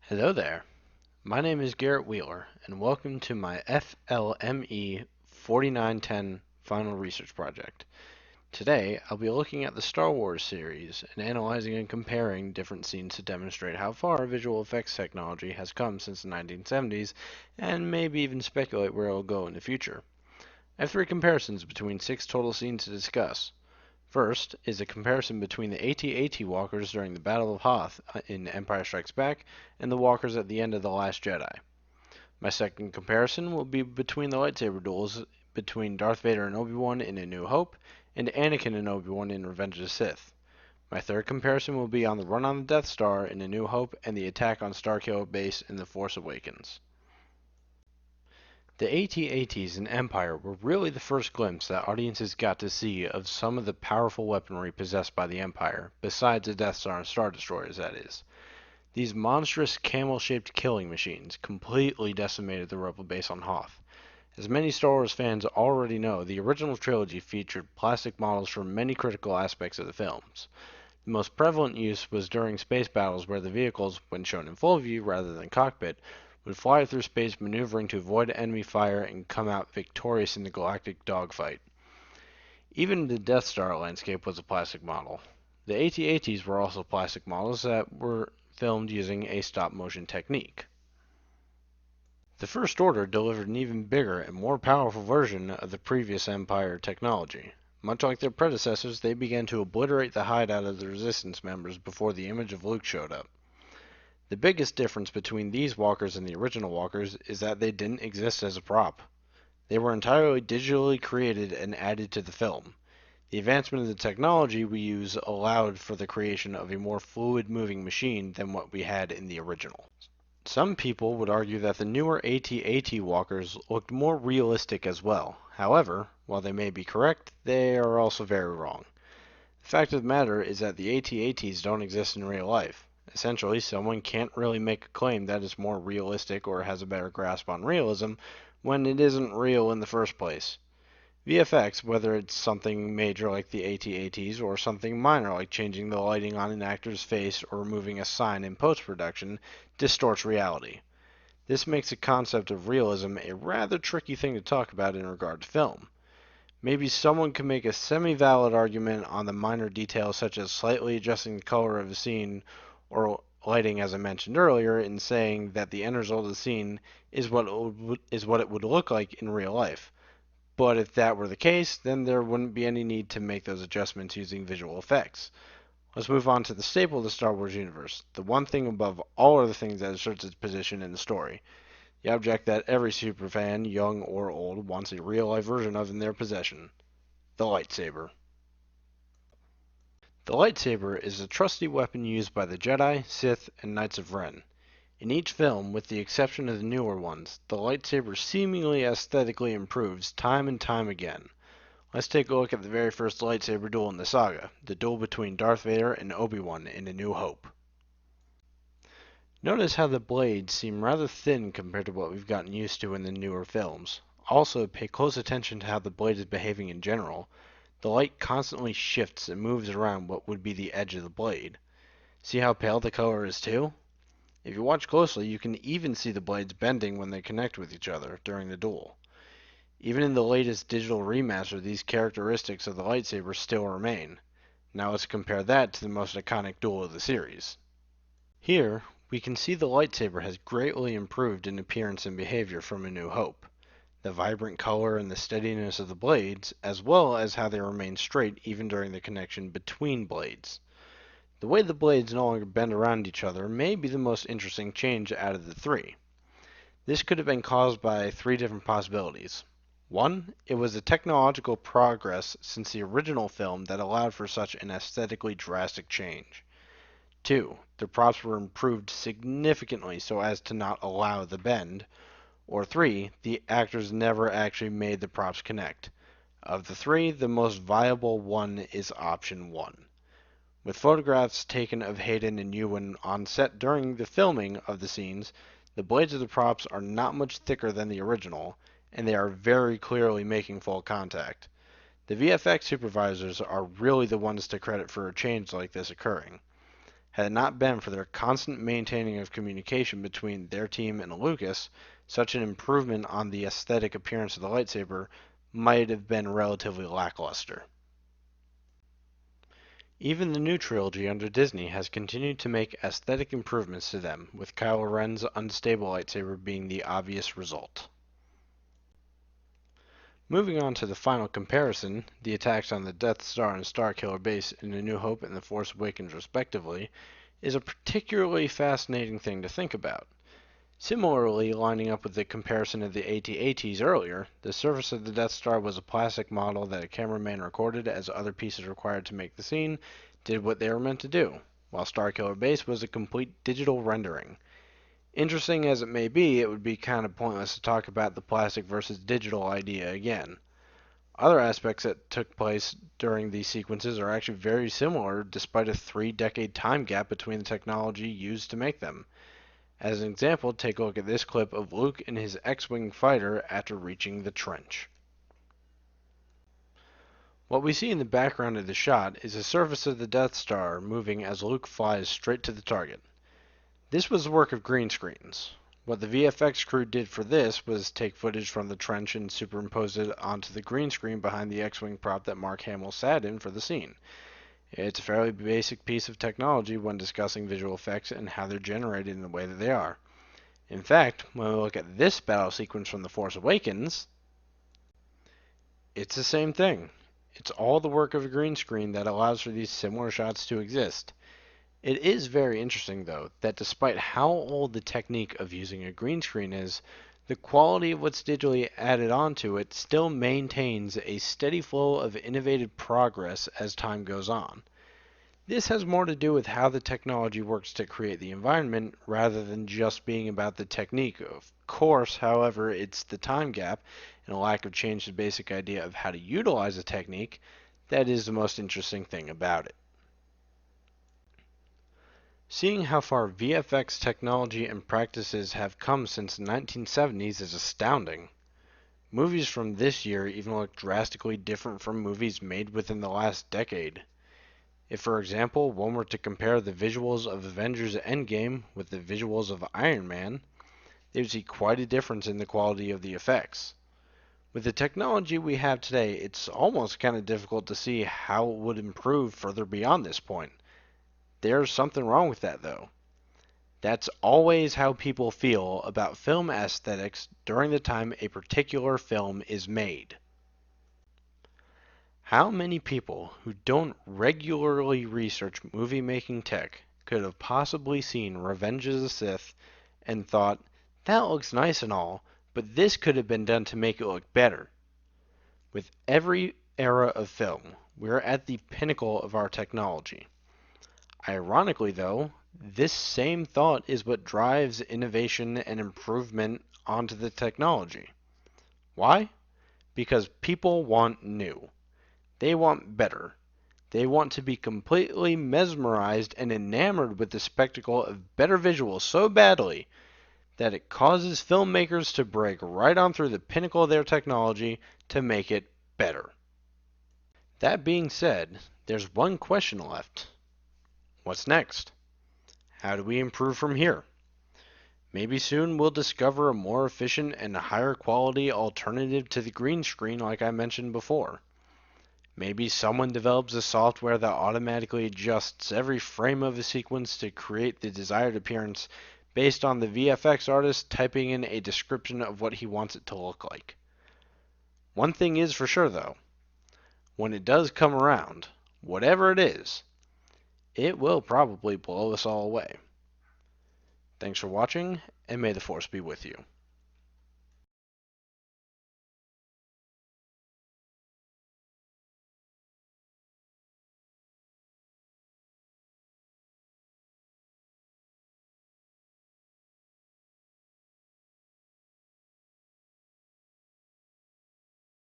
Hello there. My name is Garrett and welcome to my FLME 4910 final research project. Today, I'll be looking at the Star Wars series and analyzing and comparing different scenes to demonstrate how far visual effects technology has come since the 1970s, and maybe even speculate where it will go in the future. I have three comparisons between 6 total scenes to discuss. First is a comparison between the AT-AT walkers during the Battle of Hoth in Empire Strikes Back and the walkers at the end of The Last Jedi. My second comparison will be between the lightsaber duels between Darth Vader and Obi-Wan in A New Hope and Anakin and Obi-Wan in Revenge of the Sith. My third comparison will be on the run on the Death Star in A New Hope and the attack on Starkiller Base in The Force Awakens. The AT-ATs in Empire were really the first glimpse that audiences got to see of some of the powerful weaponry possessed by the Empire, besides the Death Star and Star Destroyers, that is. These monstrous camel-shaped killing machines completely decimated the Rebel base on Hoth. As many Star Wars fans already know, the original trilogy featured plastic models for many critical aspects of the films. The most prevalent use was during space battles where the vehicles, when shown in full view rather than cockpit, would fly through space maneuvering to avoid enemy fire and come out victorious in the galactic dogfight. Even the Death Star landscape was a plastic model. The AT-ATs were also plastic models that were filmed using a stop-motion technique. The First Order delivered an even bigger and more powerful version of the previous Empire technology. Much like their predecessors, they began to obliterate the hideout of the Resistance members before the image of Luke showed up. The biggest difference between these walkers and the original walkers is that they didn't exist as a prop. They were entirely digitally created and added to the film. The advancement of the technology we use allowed for the creation of a more fluid moving machine than what we had in the original. Some people would argue that the newer AT-AT walkers looked more realistic as well. However, while they may be correct, they are also very wrong. The fact of the matter is that the AT-ATs don't exist in real life. Essentially, someone can't really make a claim that it's more realistic or has a better grasp on realism when it isn't real in the first place. VFX, whether it's something major like the AT-ATs or something minor like changing the lighting on an actor's face or removing a sign in post-production, distorts reality. This makes the concept of realism a rather tricky thing to talk about in regard to film. Maybe someone could make a semi-valid argument on the minor details such as slightly adjusting the color of a scene or lighting, as I mentioned earlier, in saying that the end result of the scene is what it would look like in real life. But if that were the case, then there wouldn't be any need to make those adjustments using visual effects. Let's move on to the staple of the Star Wars universe, the one thing above all other things that asserts its position in the story. The object that every superfan, young or old, wants a real-life version of in their possession. The lightsaber. The lightsaber is a trusty weapon used by the Jedi, Sith, and Knights of Ren. In each film, with the exception of the newer ones, the lightsaber seemingly aesthetically improves time and time again. Let's take a look at the very first lightsaber duel in the saga, the duel between Darth Vader and Obi-Wan in A New Hope. Notice how the blades seem rather thin compared to what we've gotten used to in the newer films. Also, pay close attention to how the blade is behaving in general. The light constantly shifts and moves around what would be the edge of the blade. See how pale the color is too? If you watch closely, you can even see the blades bending when they connect with each other during the duel. Even in the latest digital remaster, these characteristics of the lightsaber still remain. Now let's compare that to the most iconic duel of the series. Here, we can see the lightsaber has greatly improved in appearance and behavior from A New Hope. The vibrant color and the steadiness of the blades, as well as how they remain straight even during the connection between blades. The way the blades no longer bend around each other may be the most interesting change out of the three. This could have been caused by three different possibilities. One, it was the technological progress since the original film that allowed for such an aesthetically drastic change. 2. The props were improved significantly so as to not allow the bend. Or 3. The actors never actually made the props connect. Of the three, the most viable one is option 1. With photographs taken of Hayden and Ewan on set during the filming of the scenes, the blades of the props are not much thicker than the original, and they are very clearly making full contact. The VFX supervisors are really the ones to credit for a change like this occurring. Had it not been for their constant maintaining of communication between their team and Lucas, such an improvement on the aesthetic appearance of the lightsaber might have been relatively lackluster. Even the new trilogy under Disney has continued to make aesthetic improvements to them, with Kylo Ren's unstable lightsaber being the obvious result. Moving on to the final comparison, the attacks on the Death Star and Starkiller base in A New Hope and The Force Awakens respectively, is a particularly fascinating thing to think about. Similarly, lining up with the comparison of the AT-ATs earlier, the surface of the Death Star was a plastic model that a cameraman recorded as other pieces required to make the scene did what they were meant to do, while Starkiller Base was a complete digital rendering. Interesting as it may be, it would be kind of pointless to talk about the plastic versus digital idea again. Other aspects that took place during these sequences are actually very similar despite a 3-decade time gap between the technology used to make them. As an example, take a look at this clip of Luke and his X-Wing fighter after reaching the trench. What we see in the background of the shot is the surface of the Death Star moving as Luke flies straight to the target. This was the work of green screens. What the VFX crew did for this was take footage from the trench and superimpose it onto the green screen behind the X-Wing prop that Mark Hamill sat in for the scene. It's a fairly basic piece of technology when discussing visual effects and how they're generated in the way that they are. In fact, when we look at this battle sequence from The Force Awakens, it's the same thing. It's all the work of a green screen that allows for these similar shots to exist. It is very interesting, though, that despite how old the technique of using a green screen is, the quality of what's digitally added onto it still maintains a steady flow of innovative progress as time goes on. This has more to do with how the technology works to create the environment rather than just being about the technique. Of course, however, it's the time gap and a lack of change to the basic idea of how to utilize a technique that is the most interesting thing about it. Seeing how far VFX technology and practices have come since the 1970s is astounding. Movies from this year even look drastically different from movies made within the last decade. If, for example, one were to compare the visuals of Avengers Endgame with the visuals of Iron Man, they would see quite a difference in the quality of the effects. With the technology we have today, it's almost kind of difficult to see how it would improve further beyond this point. There's something wrong with that, though. That's always how people feel about film aesthetics during the time a particular film is made. How many people who don't regularly research movie-making tech could have possibly seen Revenge of the Sith and thought, that looks nice and all, but this could have been done to make it look better? With every era of film, we're at the pinnacle of our technology. Ironically, though, this same thought is what drives innovation and improvement onto the technology. Why? Because people want new. They want better. They want to be completely mesmerized and enamored with the spectacle of better visuals so badly that it causes filmmakers to break right on through the pinnacle of their technology to make it better. That being said, there's one question left. What's next? How do we improve from here? Maybe soon we'll discover a more efficient and higher quality alternative to the green screen like I mentioned before. Maybe someone develops a software that automatically adjusts every frame of a sequence to create the desired appearance based on the VFX artist typing in a description of what he wants it to look like. One thing is for sure though, when it does come around, whatever it is, it will probably blow us all away. Thanks for watching, and may the Force be with you.